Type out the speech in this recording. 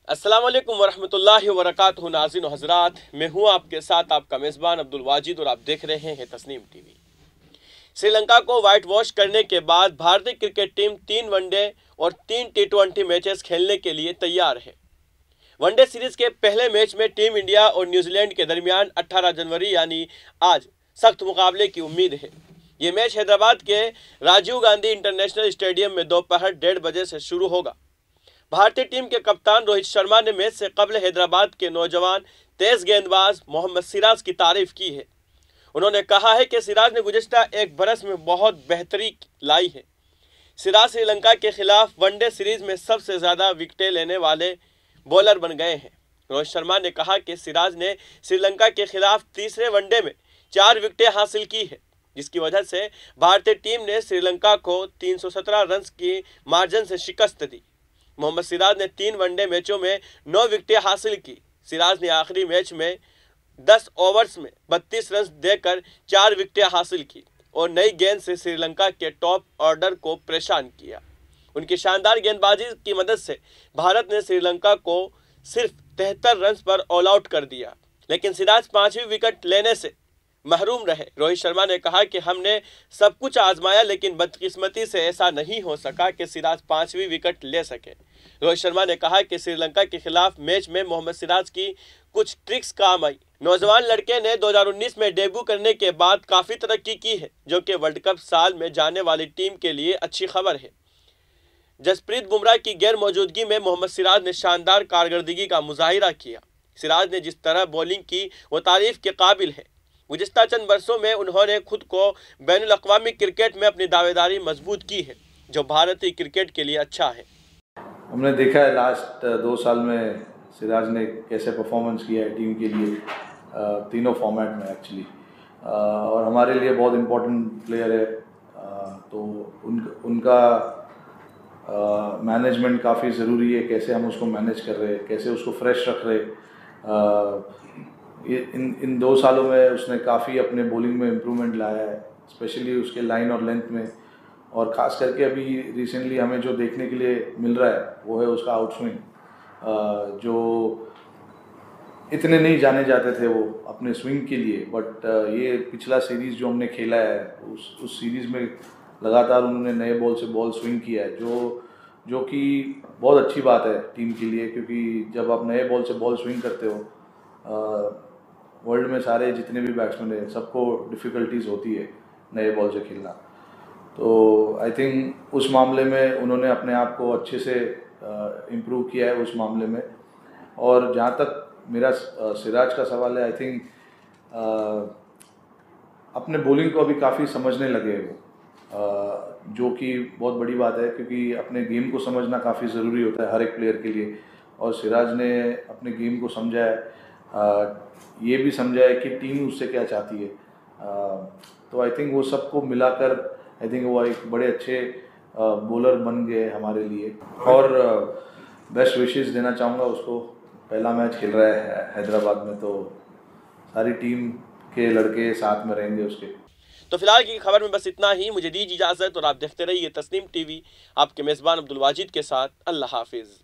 अस्सलाम वालेकुम वरहमतुल्लाहि वबरकातुहू। नाज़रीन हज़रात, मैं हूं आपके साथ आपका मेज़बान अब्दुल वाजिद और आप देख रहे हैं तस्नीम टीवी। श्रीलंका को व्हाइट वॉश करने के बाद भारतीय क्रिकेट टीम 3 वनडे और 3 टी20 मैचेस खेलने के लिए तैयार है। वनडे सीरीज के पहले मैच में टीम इंडिया और न्यूजीलैंड के दरमियान 18 जनवरी यानी आज सख्त मुकाबले की उम्मीद है। ये मैच हैदराबाद के राजीव गांधी इंटरनेशनल स्टेडियम में दोपहर 1:30 बजे से शुरू होगा। भारतीय टीम के कप्तान रोहित शर्मा ने मैच से कबल हैदराबाद के नौजवान तेज गेंदबाज मोहम्मद सिराज की तारीफ की है। उन्होंने कहा है कि सिराज ने गुज़िश्ता एक बरस में बहुत बेहतरी लाई है। सिराज श्रीलंका के खिलाफ वनडे सीरीज में सबसे ज़्यादा विकेटें लेने वाले बॉलर बन गए हैं। रोहित शर्मा ने कहा कि सिराज ने श्रीलंका के खिलाफ तीसरे वनडे में 4 विकेटें हासिल की है, जिसकी वजह से भारतीय टीम ने श्रीलंका को 317 रन की मार्जिन से शिकस्त दी। मोहम्मद सिराज ने 3 वनडे मैचों में 9 विकेटें हासिल की। सिराज ने आखिरी मैच में 10 ओवर्स में 32 रन देकर 4 विकेटें हासिल की और नई गेंद से श्रीलंका के टॉप ऑर्डर को परेशान किया। उनकी शानदार गेंदबाजी की मदद से भारत ने श्रीलंका को सिर्फ 73 रन पर ऑल आउट कर दिया, लेकिन सिराज 5वीं विकेट लेने से महरूम रहे। रोहित शर्मा ने कहा कि हमने सब कुछ आजमाया, लेकिन बदकिस्मती से ऐसा नहीं हो सका कि सिराज 5वीं विकेट ले सके। रोहित शर्मा ने कहा कि श्रीलंका के खिलाफ मैच में मोहम्मद सिराज की कुछ ट्रिक्स काम आई। नौजवान लड़के ने 2019 में डेब्यू करने के बाद काफ़ी तरक्की की है, जो कि वर्ल्ड कप साल में जाने वाली टीम के लिए अच्छी खबर है। जसप्रीत बुमराह की गैर मौजूदगी में मोहम्मद सिराज ने शानदार कारकर्दगी का मुजाहिरा किया। सिराज ने जिस तरह बॉलिंग की वो तारीफ के काबिल है। गुज़िश्ता चंद वर्षों में उन्होंने खुद को बैनुल अक़वामी क्रिकेट में अपनी दावेदारी मजबूत की है, जो भारतीय क्रिकेट के लिए अच्छा है। हमने देखा है लास्ट 2 साल में सिराज ने कैसे परफॉर्मेंस किया है टीम के लिए, तीनों फॉर्मेट में एक्चुअली, और हमारे लिए बहुत इम्पोर्टेंट प्लेयर है। तो उनका मैनेजमेंट काफ़ी ज़रूरी है, कैसे हम उसको मैनेज कर रहे हैं, कैसे उसको फ्रेश रख रहे। इन 2 सालों में उसने काफ़ी अपने बॉलिंग में इम्प्रूवमेंट लाया है, स्पेशली उसके लाइन और लेंथ में, और ख़ास करके अभी रिसेंटली हमें जो देखने के लिए मिल रहा है वो है उसका आउट स्विंग, जो इतने नहीं जाने जाते थे वो अपने स्विंग के लिए। बट ये पिछला सीरीज़ जो हमने खेला है उस सीरीज़ में लगातार उन्होंने नए बॉल से बॉल स्विंग किया है, जो कि बहुत अच्छी बात है टीम के लिए, क्योंकि जब आप नए बॉल से बॉल स्विंग करते हो, वर्ल्ड में सारे जितने भी बैट्समैन हैं सबको डिफ़िकल्टीज होती है नए बॉल से खेलना। तो आई थिंक उस मामले में उन्होंने अपने आप को अच्छे से इम्प्रूव किया है उस मामले में। और जहाँ तक मेरा सिराज का सवाल है, आई थिंक अपने बॉलिंग को अभी काफ़ी समझने लगे वो, जो कि बहुत बड़ी बात है, क्योंकि अपने गेम को समझना काफ़ी ज़रूरी होता है हर एक प्लेयर के लिए। और सिराज ने अपने गेम को समझा है, ये भी समझा है कि टीम उससे क्या चाहती है। तो आई थिंक वो सबको मिलाकर आई थिंक वो एक बड़े अच्छे बॉलर बन गए हमारे लिए, और बेस्ट विशेस देना चाहूँगा उसको। पहला मैच खेल रहा है हैदराबाद में, तो सारी टीम के लड़के साथ में रहेंगे उसके। तो फिलहाल की खबर में बस इतना ही। मुझे दीजिए इजाज़त और आप देखते रहिए तस्नीम टीवी, आपके मेज़बान अब्दुल वाजिद के साथ। अल्लाह हाफिज़।